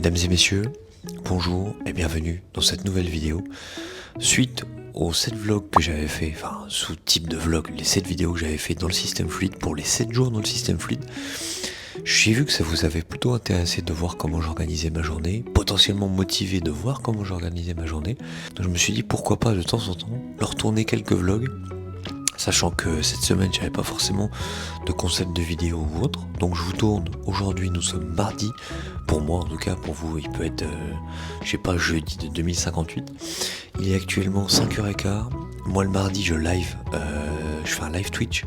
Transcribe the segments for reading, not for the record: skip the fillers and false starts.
Mesdames et messieurs, bonjour et bienvenue dans cette nouvelle vidéo. Suite aux 7 vlogs que j'avais fait, enfin sous type de vlog, les 7 vidéos que j'avais fait dans le système fluide pour les 7 jours dans le système fluide, j'ai vu que ça vous avait plutôt intéressé de voir comment j'organisais ma journée, potentiellement motivé de voir comment j'organisais ma journée. Donc je me suis dit pourquoi pas de temps en temps leur tourner quelques vlogs, sachant que cette semaine j'avais pas forcément de concept de vidéo ou autre. Donc je vous tourne, aujourd'hui nous sommes mardi, pour moi en tout cas, pour vous il peut être, je sais pas, jeudi de 2058. Il est actuellement 5h15, moi le mardi je fais un live Twitch,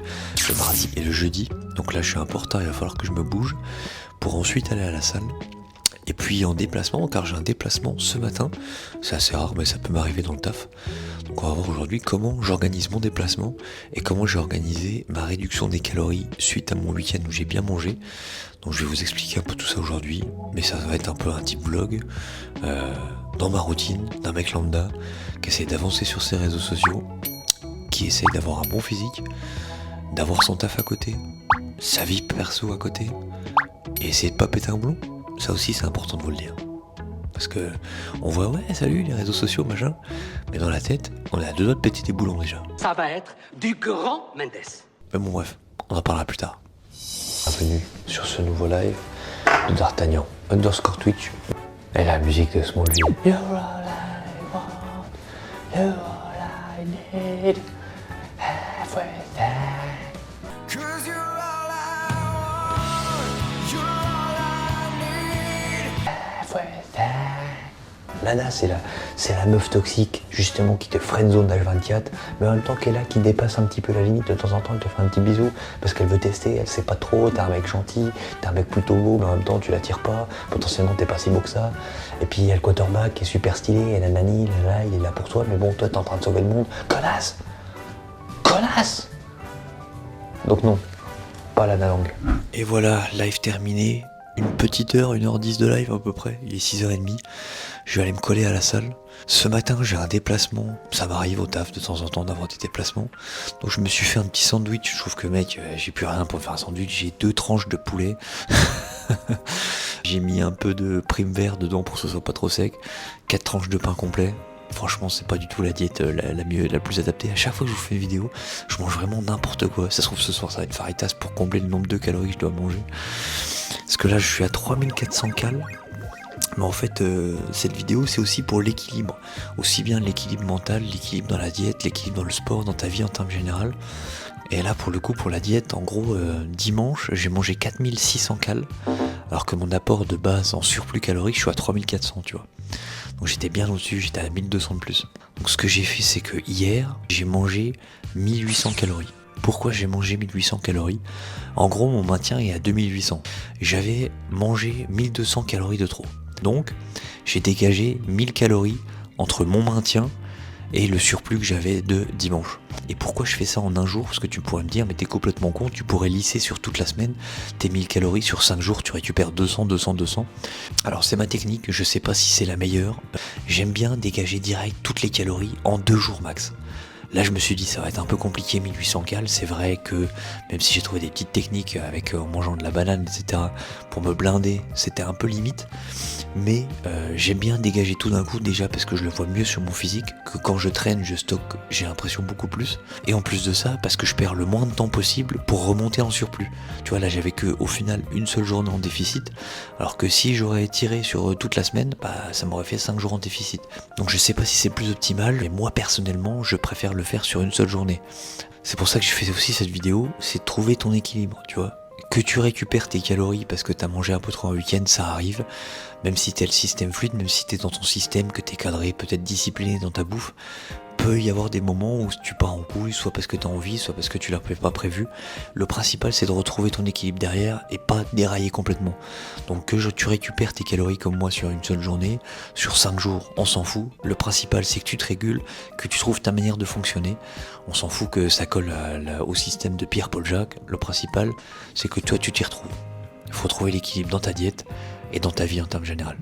le mardi et le jeudi. Donc là je suis un peu en retard, il va falloir que je me bouge pour ensuite aller à la salle. Et puis en déplacement, car j'ai un déplacement ce matin, c'est assez rare mais ça peut m'arriver dans le taf. Donc on va voir aujourd'hui comment j'organise mon déplacement et comment j'ai organisé ma réduction des calories suite à mon week-end où j'ai bien mangé. Donc je vais vous expliquer un peu tout ça aujourd'hui, mais ça va être un peu un type vlog dans ma routine d'un mec lambda qui essaie d'avancer sur ses réseaux sociaux, qui essaie d'avoir un bon physique, d'avoir son taf à côté, sa vie perso à côté, et essayer de pas péter un blond. Ça aussi c'est important de vous le dire. Parce que on voit ouais salut les réseaux sociaux machin, mais dans la tête on est à deux doigts de péter des boulons déjà. Ça va être du grand Mendes. Mais bon bref, on en parlera plus tard. Bienvenue sur ce nouveau live de D'Artagnan _ Twitch. Et la musique de Smallville. You're all I want, you're all I need, everything. 'Cause you're all I want, you're all I need, everything. Lana, c'est la meuf toxique, justement, qui te friendzone d'H24, mais en même temps qui est là, qui dépasse un petit peu la limite. De temps en temps, elle te fait un petit bisou, parce qu'elle veut tester, elle sait pas trop, t'es un mec gentil, t'es un mec plutôt beau, mais en même temps, tu l'attires pas, potentiellement, t'es pas si beau que ça. Et puis, il y a le quarterback qui est super stylé, et nanani, là, il est là pour toi, mais bon, toi, t'es en train de sauver le monde. Connasse! Connasse! Donc non, pas Lana Lang. Et voilà, live terminé. Une petite heure, 1h10 de live à peu près, il est 6h30, je vais aller me coller à la salle. Ce matin j'ai un déplacement, ça m'arrive au taf de temps en temps d'avoir des déplacements, donc je me suis fait un petit sandwich, je trouve que mec, j'ai plus rien pour faire un sandwich, j'ai 2 tranches de poulet, j'ai mis un peu de prime vert dedans pour que ce soit pas trop sec, 4 tranches de pain complet. Franchement, c'est pas du tout la diète la plus adaptée. À chaque fois que je vous fais une vidéo, je mange vraiment n'importe quoi. Ça se trouve ce soir, ça va être faritas pour combler le nombre de calories que je dois manger. Parce que là, je suis à 3400 cales. Mais en fait, cette vidéo, c'est aussi pour l'équilibre. Aussi bien l'équilibre mental, l'équilibre dans la diète, l'équilibre dans le sport, dans ta vie en termes général. Et là, pour le coup, pour la diète, en gros, dimanche, j'ai mangé 4600 cales. Alors que mon apport de base en surplus calorique, je suis à 3400, tu vois. Donc j'étais bien au-dessus, j'étais à 1200 de plus. Donc ce que j'ai fait, c'est que hier, j'ai mangé 1800 calories. Pourquoi j'ai mangé 1800 calories? En gros, mon maintien est à 2800. J'avais mangé 1200 calories de trop. Donc, j'ai dégagé 1000 calories entre mon maintien et le surplus que j'avais de dimanche. Et pourquoi je fais ça en un jour? Parce que tu pourrais me dire, mais t'es complètement con, tu pourrais lisser sur toute la semaine tes 1000 calories, sur 5 jours tu récupères 200. Alors c'est ma technique, je sais pas si c'est la meilleure. J'aime bien dégager direct toutes les calories en 2 jours max. Là je me suis dit ça va être un peu compliqué 1800 cales, c'est vrai que même si j'ai trouvé des petites techniques avec en mangeant de la banane etc pour me blinder, c'était un peu limite. Mais j'aime bien dégager tout d'un coup déjà parce que je le vois mieux sur mon physique, que quand je traîne je stocke, j'ai l'impression beaucoup plus. Et en plus de ça parce que je perds le moins de temps possible pour remonter en surplus. Tu vois là j'avais que au final une seule journée en déficit, alors que si j'aurais tiré sur toute la semaine, bah ça m'aurait fait 5 jours en déficit. Donc je sais pas si c'est plus optimal, mais moi personnellement je préfère le faire sur une seule journée. C'est pour ça que je fais aussi cette vidéo, c'est de trouver ton équilibre, tu vois. Que tu récupères tes calories parce que t'as mangé un peu trop un week-end, ça arrive. Même si t'es le système fluide, même si t'es dans ton système, que t'es cadré, peut-être discipliné dans ta bouffe, peut y avoir des moments où tu pars en couille, soit parce que t'as envie, soit parce que tu l'as pas prévu. Le principal c'est de retrouver ton équilibre derrière et pas dérailler complètement. Donc que tu récupères tes calories comme moi sur une seule journée, sur 5 jours, on s'en fout. Le principal c'est que tu te régules, que tu trouves ta manière de fonctionner. On s'en fout que ça colle au système de Pierre-Paul Jacques. Le principal c'est que toi tu t'y retrouves. Il faut trouver l'équilibre dans ta diète et dans ta vie en termes général.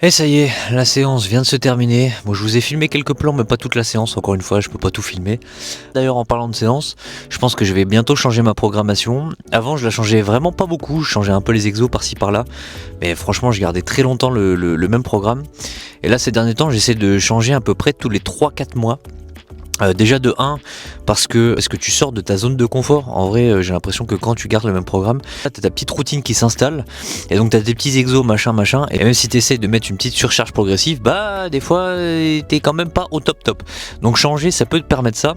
Et ça y est, la séance vient de se terminer. Bon, je vous ai filmé quelques plans, mais pas toute la séance, encore une fois, je peux pas tout filmer. D'ailleurs, en parlant de séance, je pense que je vais bientôt changer ma programmation. Avant, je la changeais vraiment pas beaucoup, je changeais un peu les exos par-ci par-là. Mais franchement, je gardais très longtemps le même programme. Et là, ces derniers temps, j'essaie de changer à peu près tous les 3-4 mois. Déjà de 1 parce que tu sors de ta zone de confort. En vrai, j'ai l'impression que quand tu gardes le même programme, t'as ta petite routine qui s'installe et donc t'as des petits exos machin et même si t'essayes de mettre une petite surcharge progressive, bah des fois t'es quand même pas au top. Donc changer, ça peut te permettre ça.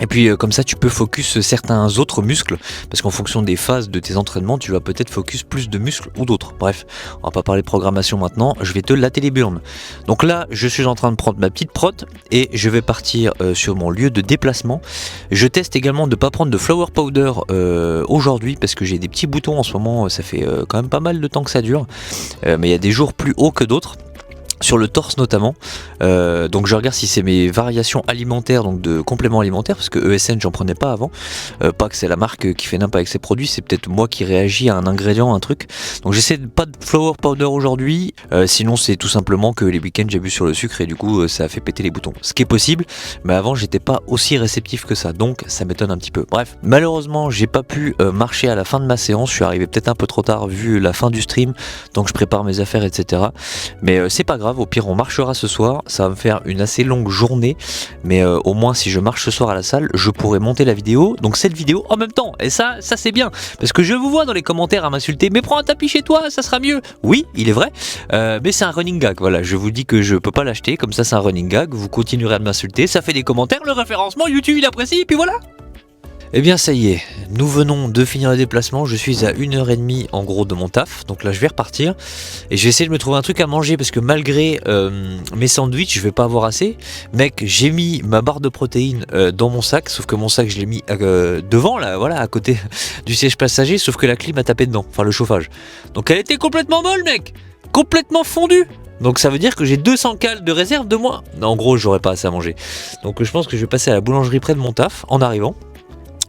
Et puis comme ça tu peux focus certains autres muscles, parce qu'en fonction des phases de tes entraînements tu vas peut-être focus plus de muscles ou d'autres. Bref, on va pas parler de programmation maintenant, je vais te latter les burnes. Donc là je suis en train de prendre ma petite prot et je vais partir sur mon lieu de déplacement. Je teste également de pas prendre de flower powder aujourd'hui, parce que j'ai des petits boutons en ce moment, ça fait quand même pas mal de temps que ça dure, mais il y a des jours plus hauts que d'autres. Sur le torse notamment, donc je regarde si c'est mes variations alimentaires, donc de compléments alimentaires, parce que ESN j'en prenais pas avant, pas que c'est la marque qui fait n'importe avec ses produits, c'est peut-être moi qui réagis à un ingrédient, un truc. Donc j'essaie de pas de flower powder aujourd'hui, sinon c'est tout simplement que les week-ends j'ai bu sur le sucre et du coup ça a fait péter les boutons, ce qui est possible, mais avant j'étais pas aussi réceptif que ça, donc ça m'étonne un petit peu. Bref, malheureusement j'ai pas pu marcher à la fin de ma séance, je suis arrivé peut-être un peu trop tard vu la fin du stream, donc je prépare mes affaires etc, mais c'est pas grave. Au pire on marchera ce soir, ça va me faire une assez longue journée, mais au moins si je marche ce soir à la salle, je pourrai monter la vidéo, donc cette vidéo en même temps, et ça c'est bien, parce que je vous vois dans les commentaires à m'insulter, mais prends un tapis chez toi, ça sera mieux. Oui, il est vrai, mais c'est un running gag, voilà, je vous dis que je peux pas l'acheter, comme ça c'est un running gag, vous continuerez à m'insulter, ça fait des commentaires, le référencement YouTube il apprécie, et puis voilà. Eh bien ça y est, nous venons de finir le déplacement, je suis à 1h30 en gros de mon taf, donc là je vais repartir et je vais essayer de me trouver un truc à manger, parce que malgré mes sandwichs je vais pas avoir assez. Mec, j'ai mis ma barre de protéines dans mon sac, sauf que mon sac je l'ai mis devant là, voilà, à côté du siège passager, sauf que la clim a tapé dedans, enfin le chauffage. Donc elle était complètement molle mec, complètement fondue. Donc ça veut dire que j'ai 200 cales de réserve de moi. En gros j'aurais pas assez à manger. Donc je pense que je vais passer à la boulangerie près de mon taf en arrivant.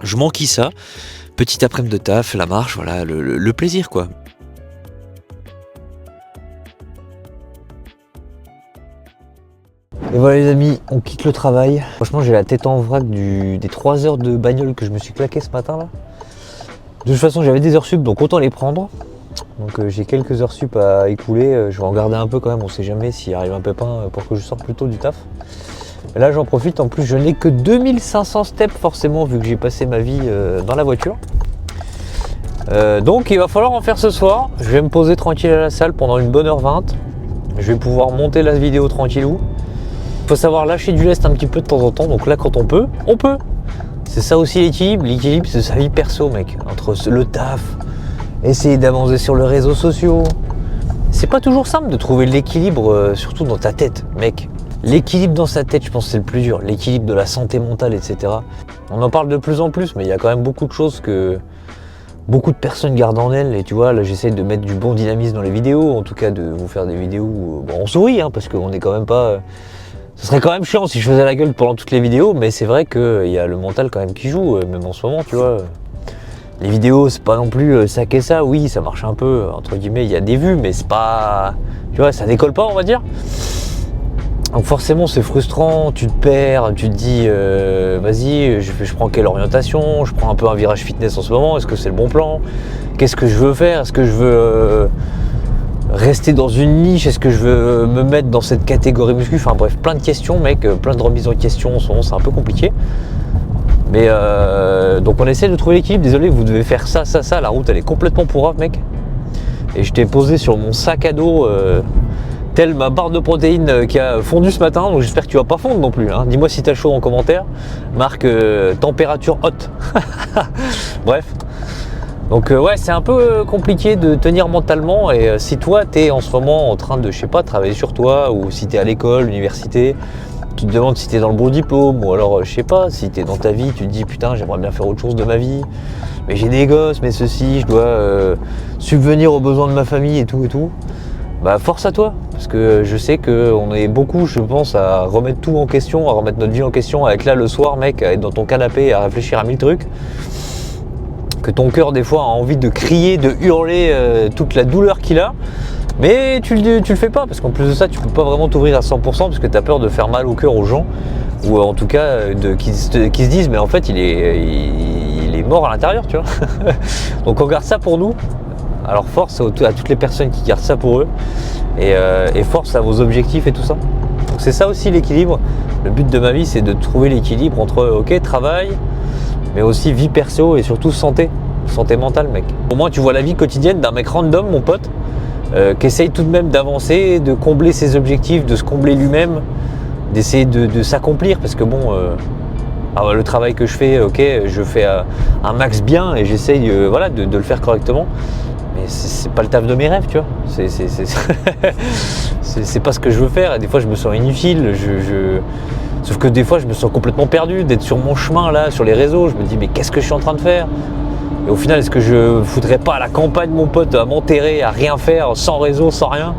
Je m'enquille ça, petit après-midi de taf, la marche, voilà, le plaisir quoi. Et voilà les amis, on quitte le travail. Franchement j'ai la tête en vrac des 3 heures de bagnole que je me suis claqué ce matin là. De toute façon j'avais des heures sup, donc autant les prendre. Donc j'ai quelques heures sup à écouler, je vais en garder un peu quand même, on sait jamais s'il arrive un pépin pour que je sorte plus tôt du taf. Là j'en profite, en plus je n'ai que 2500 steps forcément vu que j'ai passé ma vie dans la voiture. Donc il va falloir en faire ce soir. Je vais me poser tranquille à la salle pendant une bonne heure 20. Je vais pouvoir monter la vidéo tranquillou. Il faut savoir lâcher du lest un petit peu de temps en temps, donc là quand on peut, on peut. C'est ça aussi l'équilibre. L'équilibre c'est sa vie perso mec, entre le taf, essayer d'avancer sur les réseaux sociaux. C'est pas toujours simple de trouver l'équilibre, surtout dans ta tête mec. L'équilibre dans sa tête, je pense que c'est le plus dur. L'équilibre de la santé mentale, etc. On en parle de plus en plus, mais il y a quand même beaucoup de choses que beaucoup de personnes gardent en elles. Et tu vois, là, j'essaie de mettre du bon dynamisme dans les vidéos. En tout cas, de vous faire des vidéos où on sourit, hein, parce qu'on est quand même pas... Ce serait quand même chiant si je faisais la gueule pendant toutes les vidéos, mais c'est vrai qu'il y a le mental quand même qui joue, même en ce moment, tu vois. Les vidéos, c'est pas non plus ça qu'est ça. Oui, ça marche un peu, entre guillemets, il y a des vues, mais c'est pas... Tu vois, ça décolle pas, on va dire. Donc forcément c'est frustrant, tu te perds, tu te dis vas-y je prends quelle orientation, je prends un peu un virage fitness en ce moment, est-ce que c'est le bon plan, qu'est-ce que je veux faire, est-ce que je veux rester dans une niche, est-ce que je veux me mettre dans cette catégorie muscu, enfin bref plein de questions mec, plein de remises en question en ce moment, c'est un peu compliqué. Mais donc on essaie de trouver l'équilibre, désolé vous devez faire ça, la route elle est complètement pourrave mec. Et je t'ai posé sur mon sac à dos telle ma barre de protéines qui a fondu ce matin, donc j'espère que tu vas pas fondre non plus, hein. Dis-moi si t'as chaud en commentaire, marque température haute. Bref, donc ouais c'est un peu compliqué de tenir mentalement, et si toi t'es en ce moment en train de, je sais pas, travailler sur toi, ou si t'es à l'école, l'université, tu te demandes si t'es dans le bon diplôme, ou alors je sais pas, si t'es dans ta vie, tu te dis putain j'aimerais bien faire autre chose de ma vie, mais j'ai des gosses, mais ceci, je dois subvenir aux besoins de ma famille et tout, bah force à toi, parce que je sais qu'on est beaucoup, je pense, à remettre tout en question, à remettre notre vie en question, à être là le soir mec, à être dans ton canapé et à réfléchir à 1000 trucs, que ton cœur des fois a envie de crier, de hurler toute la douleur qu'il a, Mais tu le fais pas, parce qu'en plus de ça, tu peux pas vraiment t'ouvrir à 100% parce que tu as peur de faire mal au cœur aux gens, ou en tout cas qui se disent mais en fait il est mort à l'intérieur, tu vois. Donc on garde ça pour nous. Alors force à toutes les personnes qui gardent ça pour eux, et force à vos objectifs et tout ça. Donc c'est ça aussi l'équilibre. Le but de ma vie, c'est de trouver l'équilibre entre ok, travail, mais aussi vie perso et surtout santé mentale, mec. Au moins tu vois la vie quotidienne d'un mec random, mon pote, qui essaye tout de même d'avancer, de combler ses objectifs, de se combler lui-même, d'essayer de s'accomplir, parce que bon, le travail que je fais, ok, je fais un max bien et j'essaye voilà, de le faire correctement, mais c'est pas le taf de mes rêves, tu vois. C'est pas ce que je veux faire, et des fois je me sens inutile, sauf que des fois je me sens complètement perdu d'être sur mon chemin là, sur les réseaux. Je me dis mais qu'est-ce que je suis en train de faire? Et au final, est-ce que je foutrais pas à la campagne, mon pote, à m'enterrer, à rien faire, sans réseau, sans rien?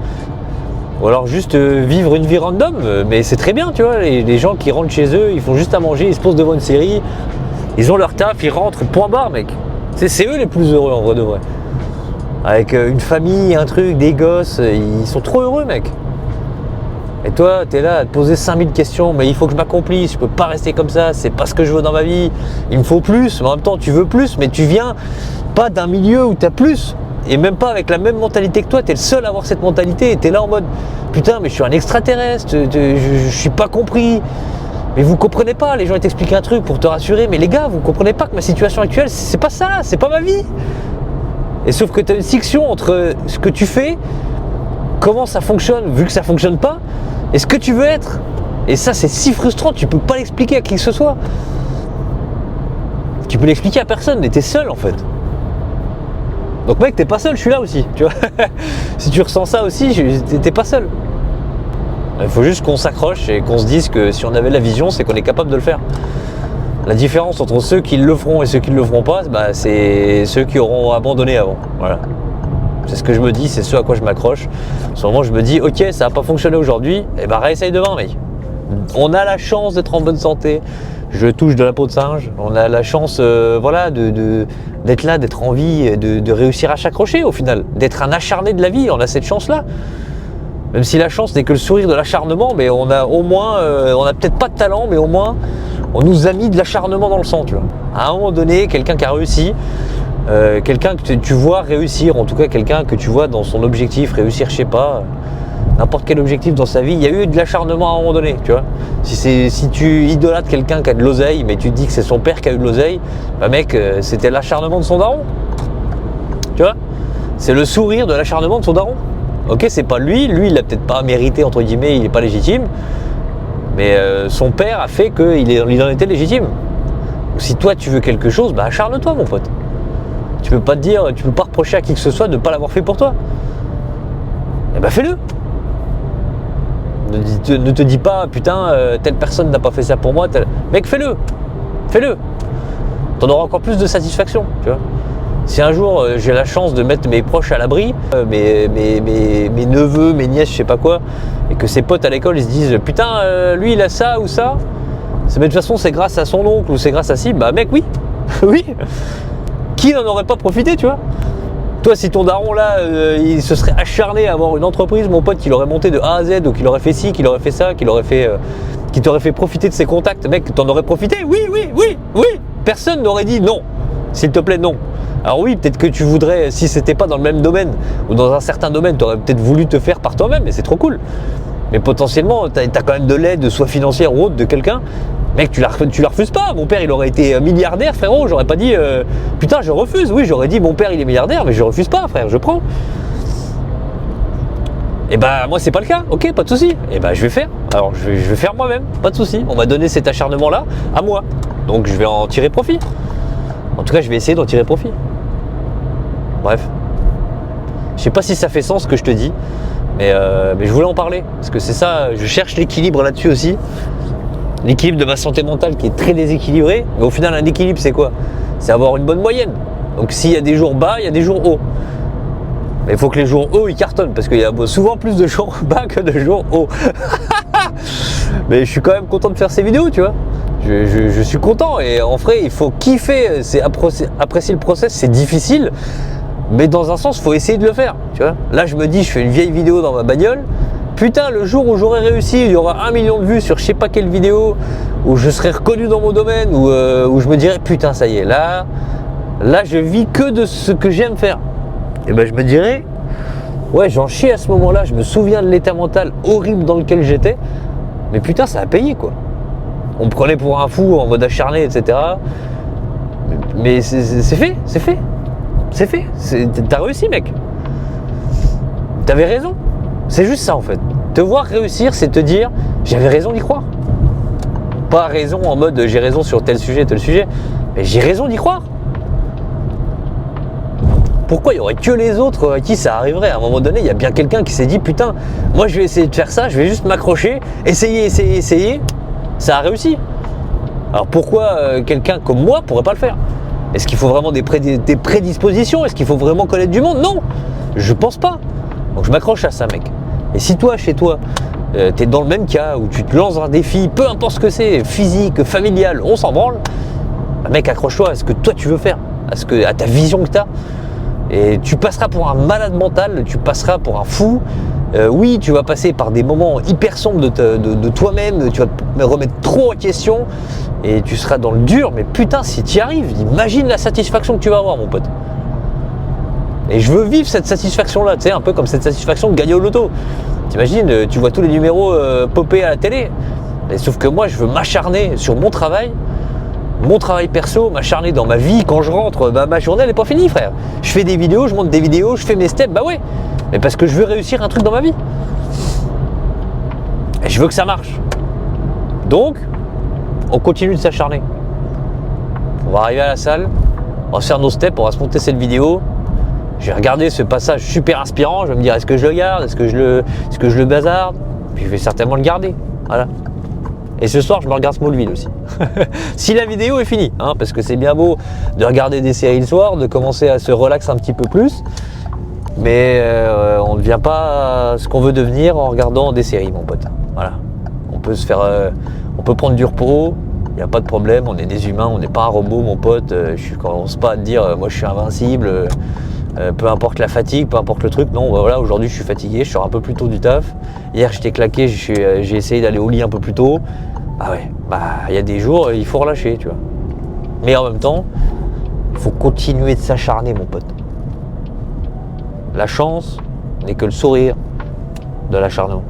Ou alors juste vivre une vie random, mais c'est très bien, tu vois. Les gens qui rentrent chez eux, ils font juste à manger, ils se posent devant une série, ils ont leur taf, ils rentrent, point barre, mec. C'est eux les plus heureux, en vrai de vrai. Avec une famille, un truc, des gosses, ils sont trop heureux, mec. Et toi, t'es là à te poser 5000 questions, mais il faut que je m'accomplisse, je peux pas rester comme ça, c'est pas ce que je veux dans ma vie, il me faut plus, mais en même temps tu veux plus, mais tu viens pas d'un milieu où t'as plus, et même pas avec la même mentalité que toi, t'es le seul à avoir cette mentalité, et t'es là en mode, putain mais je suis un extraterrestre, je suis pas compris, mais vous comprenez pas, les gens ils t'expliquent un truc pour te rassurer, mais les gars, vous comprenez pas que ma situation actuelle, c'est pas ça, c'est pas ma vie. Et sauf que t'as une section entre ce que tu fais, comment ça fonctionne, vu que ça fonctionne pas, et ce que tu veux être. Et ça, c'est si frustrant, tu peux pas l'expliquer à qui que ce soit. Tu peux l'expliquer à personne, mais t'es seul en fait. Donc mec, t'es pas seul, je suis là aussi, tu vois. Si tu ressens ça aussi, t'es pas seul. Il faut juste qu'on s'accroche et qu'on se dise que si on avait la vision, c'est qu'on est capable de le faire. La différence entre ceux qui le feront et ceux qui ne le feront pas, bah, c'est ceux qui auront abandonné avant. Voilà. C'est ce que je me dis, c'est ce à quoi je m'accroche. À ce moment, je me dis, ok, ça n'a pas fonctionné aujourd'hui, et bah réessaye demain, mec. On a la chance d'être en bonne santé. Je touche de la peau de singe. On a la chance, voilà, d'être là, d'être en vie, de réussir à s'accrocher au final, d'être un acharné de la vie. On a cette chance-là. Même si la chance n'est que le sourire de l'acharnement, mais on a au moins, on n'a peut-être pas de talent, mais au moins, on nous a mis de l'acharnement dans le sang, tu vois. À un moment donné, quelqu'un qui a réussi. Quelqu'un que tu vois réussir, en tout cas quelqu'un que tu vois dans son objectif réussir, je sais pas, n'importe quel objectif dans sa vie, il y a eu de l'acharnement à un moment donné, tu vois. Si tu idolâtres quelqu'un qui a de l'oseille, mais tu te dis que c'est son père qui a eu de l'oseille, bah mec, c'était l'acharnement de son daron, tu vois. C'est le sourire de l'acharnement de son daron. Ok, c'est pas lui il l'a peut-être pas mérité, entre guillemets, il est pas légitime, mais son père a fait qu'il en était légitime. Donc, si toi tu veux quelque chose, bah acharne-toi, mon pote. Tu peux pas te dire, tu peux pas reprocher à qui que ce soit de ne pas l'avoir fait pour toi. Eh ben fais-le. Ne te dis pas, putain, telle personne n'a pas fait ça pour moi. Mec, fais-le. Fais-le. T'en auras encore plus de satisfaction, tu vois. Si un jour j'ai la chance de mettre mes proches à l'abri, mes neveux, mes nièces, je sais pas quoi, et que ses potes à l'école ils se disent, putain, lui il a ça ou ça, mais de toute façon c'est grâce à son oncle ou c'est grâce à ci, bah mec, oui. Oui. Qui n'en aurait pas profité, tu vois? Toi, si ton daron là, il se serait acharné à avoir une entreprise, mon pote, qu'il aurait monté de A à Z, ou qu'il aurait fait ci, qu'il aurait fait ça, qu'il t'aurait fait profiter de ses contacts, mec, t'en aurais profité? Oui. Personne n'aurait dit non. S'il te plaît, non. Alors oui, peut-être que tu voudrais, si c'était pas dans le même domaine, ou dans un certain domaine, tu aurais peut-être voulu te faire par toi-même, et c'est trop cool. Mais potentiellement, t'as quand même de l'aide, soit financière ou autre, de quelqu'un. Mec, tu la refuses pas. Mon père, il aurait été milliardaire, frérot. J'aurais pas dit, putain, je refuse. Oui, j'aurais dit, mon père, il est milliardaire, mais je refuse pas, frère, je prends. Et bah, moi, c'est pas le cas. Ok, pas de souci. Et bah, je vais faire. Alors, je vais faire moi-même, pas de souci. On m'a donné cet acharnement-là à moi. Donc, je vais en tirer profit. En tout cas, je vais essayer d'en tirer profit. Bref. Je sais pas si ça fait sens ce que je te dis, mais je voulais en parler. Parce que c'est ça, je cherche l'équilibre là-dessus aussi. L'équilibre de ma santé mentale qui est très déséquilibrée, mais au final un équilibre c'est quoi? C'est avoir une bonne moyenne. Donc s'il y a des jours bas, il y a des jours hauts. Mais il faut que les jours hauts ils cartonnent, parce qu'il y a souvent plus de jours bas que de jours hauts. Mais je suis quand même content de faire ces vidéos, tu vois. Je suis content, et en vrai il faut kiffer, c'est apprécier le process, c'est difficile. Mais dans un sens, faut essayer de le faire, tu vois. Là, je me dis, je fais une vieille vidéo dans ma bagnole. Putain, le jour où j'aurai réussi, il y aura 1 million de vues sur je sais pas quelle vidéo, où je serai reconnu dans mon domaine, où je me dirai, putain, ça y est, là, je vis que de ce que j'aime faire. Et ben, je me dirais, ouais, j'en chie à ce moment-là, je me souviens de l'état mental horrible dans lequel j'étais, mais putain, ça a payé, quoi. On me prenait pour un fou en mode acharné, etc. Mais c'est fait, c'est fait. C'est fait. T'as réussi, mec. T'avais raison. C'est juste ça, en fait. Te voir réussir, c'est te dire, j'avais raison d'y croire. Pas raison en mode, j'ai raison sur tel sujet, mais j'ai raison d'y croire. Pourquoi il y aurait que les autres à qui ça arriverait? À un moment donné, il y a bien quelqu'un qui s'est dit, putain, moi je vais essayer de faire ça, je vais juste m'accrocher, essayer. Ça a réussi. Alors pourquoi quelqu'un comme moi pourrait pas le faire? Est-ce qu'il faut vraiment des prédispositions? Est-ce qu'il faut vraiment connaître du monde? Non, je pense pas. Donc je m'accroche à ça, mec. Et si toi, chez toi, t'es dans le même cas où tu te lances un défi, peu importe ce que c'est, physique, familial, on s'en branle, bah, mec, accroche-toi à ce que toi tu veux faire, à ta vision que t'as. Et tu passeras pour un malade mental, tu passeras pour un fou. Oui, tu vas passer par des moments hyper sombres de toi-même, tu vas te remettre trop en question et tu seras dans le dur, mais putain, si tu y arrives, imagine la satisfaction que tu vas avoir, mon pote. Et je veux vivre cette satisfaction-là, tu sais, un peu comme cette satisfaction de gagner au loto. T'imagines, tu vois tous les numéros popper à la télé, et sauf que moi, je veux m'acharner sur mon travail perso, m'acharner dans ma vie. Quand je rentre, bah, ma journée, elle n'est pas finie, frère. Je fais des vidéos, je monte des vidéos, je fais mes steps, bah ouais. Mais parce que je veux réussir un truc dans ma vie. Et je veux que ça marche. Donc, on continue de s'acharner. On va arriver à la salle, on va se faire nos steps, on va se monter cette vidéo. Je vais regarder ce passage super inspirant, je vais me dire, est-ce que je le garde, est-ce que je le bazarde? Puis je vais certainement le garder. Voilà. Et ce soir, je me regarde Smallville aussi. Si la vidéo est finie, hein, parce que c'est bien beau de regarder des séries le soir, de commencer à se relaxer un petit peu plus, mais on ne devient pas ce qu'on veut devenir en regardant des séries, mon pote. Voilà. On peut prendre du repos, il n'y a pas de problème, on est des humains, on n'est pas un robot, mon pote. Je commence pas à te dire, moi je suis invincible, peu importe la fatigue, peu importe le truc. Non, bah voilà, aujourd'hui je suis fatigué, je sors un peu plus tôt du taf. Hier j'étais claqué, j'ai essayé d'aller au lit un peu plus tôt. Bah ouais, il y a des jours, il faut relâcher, tu vois. Mais en même temps, il faut continuer de s'acharner, mon pote. La chance n'est que le sourire de l'acharnement.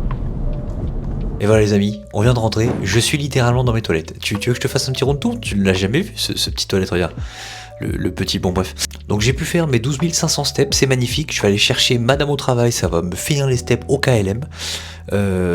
Et voilà les amis, on vient de rentrer, je suis littéralement dans mes toilettes. Tu veux que je te fasse un petit rond de tour? Tu ne l'as jamais vu ce petit toilette, regarde. Le petit, bon bref. Donc j'ai pu faire mes 12 500 steps, c'est magnifique. Je vais aller chercher madame au travail, ça va me finir les steps au KLM.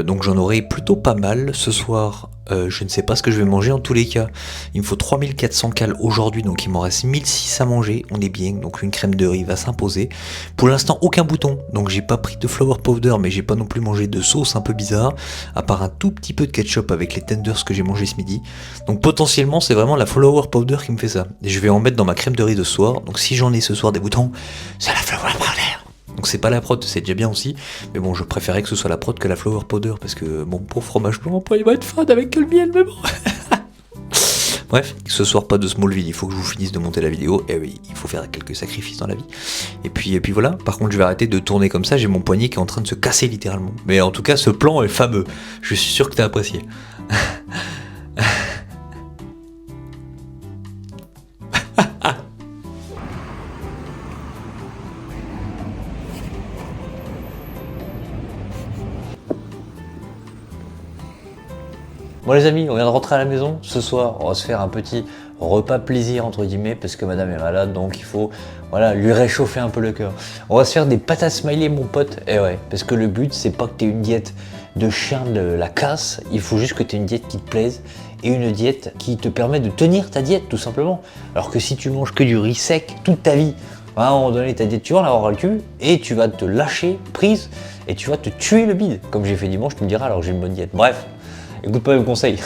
Donc j'en aurai plutôt pas mal ce soir. Je ne sais pas ce que je vais manger en tous les cas. Il me faut 3400 cales aujourd'hui, donc il m'en reste 1600 à manger. On est bien, donc une crème de riz va s'imposer. Pour l'instant, aucun bouton, donc j'ai pas pris de flour powder, mais j'ai pas non plus mangé de sauce un peu bizarre, à part un tout petit peu de ketchup avec les tenders que j'ai mangé ce midi. Donc potentiellement, c'est vraiment la flour powder qui me fait ça. Et je vais en mettre dans ma crème de riz de ce soir. Donc si j'en ai ce soir des boutons, c'est la flour powder. Donc c'est pas la prod, c'est déjà bien aussi, mais bon, je préférais que ce soit la prod que la flour powder, parce que mon pauvre fromage blanc, il va être fade avec que le miel, mais bon. Bref, ce soir pas de Smallville, il faut que je vous finisse de monter la vidéo, et oui, il faut faire quelques sacrifices dans la vie. Et puis voilà, par contre je vais arrêter de tourner comme ça, j'ai mon poignet qui est en train de se casser littéralement. Mais en tout cas, ce plan est fameux, je suis sûr que t'as apprécié. Bon les amis, on vient de rentrer à la maison. Ce soir, on va se faire un petit repas plaisir entre guillemets parce que madame est malade, donc il faut lui réchauffer un peu le cœur. On va se faire des patates smiley, mon pote. Et ouais, parce que le but c'est pas que tu aies une diète de chien de la casse, il faut juste que tu aies une diète qui te plaise et une diète qui te permet de tenir ta diète tout simplement. Alors que si tu manges que du riz sec toute ta vie, à un moment donné ta diète tu vas en avoir le cul et tu vas te lâcher prise et tu vas te tuer le bide. Comme j'ai fait dimanche, tu me diras alors que j'ai une bonne diète. Bref. Écoute pas mes conseils.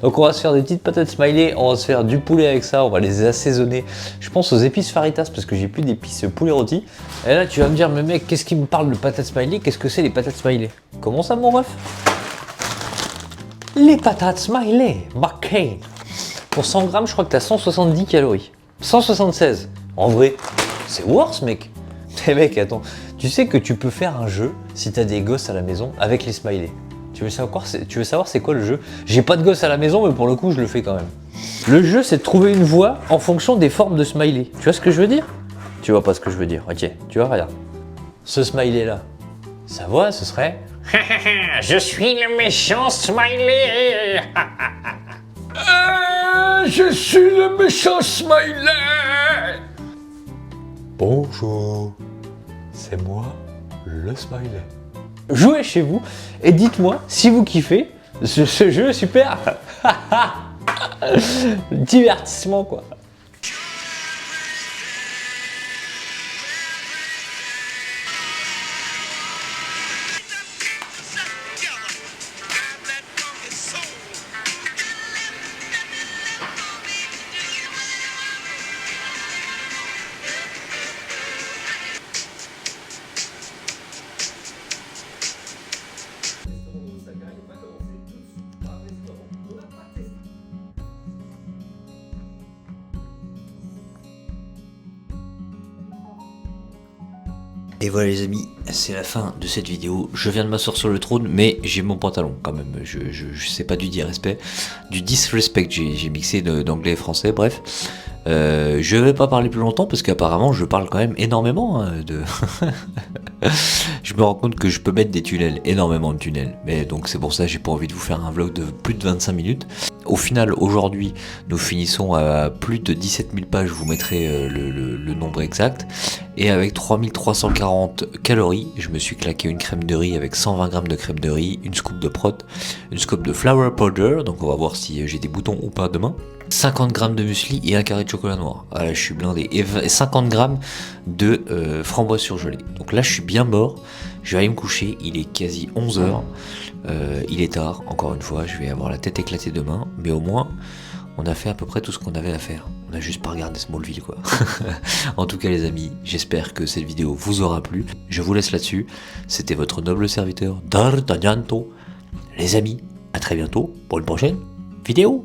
Donc on va se faire des petites patates smiley, on va se faire du poulet avec ça, on va les assaisonner. Je pense aux épices Faritas parce que j'ai plus d'épices poulet rôti. Et là tu vas me dire, mais mec, qu'est-ce qui me parle de patates smiley? Qu'est-ce que c'est les patates smiley? Comment ça mon ref? Les patates smiley, McCain. Pour 100 grammes, je crois que tu as 170 calories. 176. En vrai, C'est worse, mec. Mais mec, attends, tu sais que tu peux faire un jeu si t'as des gosses à la maison avec les smileys. Tu veux savoir c'est quoi le jeu? J'ai pas de gosses à la maison, mais pour le coup, je le fais quand même. Le jeu, c'est de trouver une voix en fonction des formes de smiley. Tu vois ce que je veux dire? Tu vois pas ce que je veux dire. Ok, tu vois, regarde. Ce smiley là, sa voix, ce serait... Je suis le méchant smiley. Je suis le méchant smiley. Bonjour, c'est moi, le smiley. Jouez chez vous et dites-moi si vous kiffez ce jeu super. Divertissement quoi. Et voilà les amis, c'est la fin de cette vidéo. Je viens de m'asseoir sur le trône, mais j'ai mon pantalon quand même. Je sais pas du disrespect. Du disrespect, j'ai mixé d'anglais et français, bref. Je vais pas parler plus longtemps parce qu'apparemment je parle quand même énormément de... Je me rends compte que je peux mettre des tunnels, énormément de tunnels. Mais donc c'est pour ça que j'ai pas envie de vous faire un vlog de plus de 25 minutes. Au final, aujourd'hui, nous finissons à plus de 17 000 pages, je vous mettrai le nombre exact. Et avec 3340 calories, je me suis claqué une crème de riz avec 120 grammes de crème de riz, une scoop de prot, une scoop de flour powder, donc on va voir si j'ai des boutons ou pas demain. 50 grammes de muesli et un carré de chocolat noir. Voilà, je suis blindé. Et 50 grammes de framboise surgelée. Donc là, je suis bien mort. Je vais aller me coucher. Il est quasi 11h. Il est tard. Encore une fois, je vais avoir la tête éclatée demain. Mais au moins, on a fait à peu près tout ce qu'on avait à faire. On a juste pas regardé Smallville, quoi. En tout cas, les amis, j'espère que cette vidéo vous aura plu. Je vous laisse là-dessus. C'était votre noble serviteur D'Artagnanto. Les amis, à très bientôt pour une prochaine vidéo.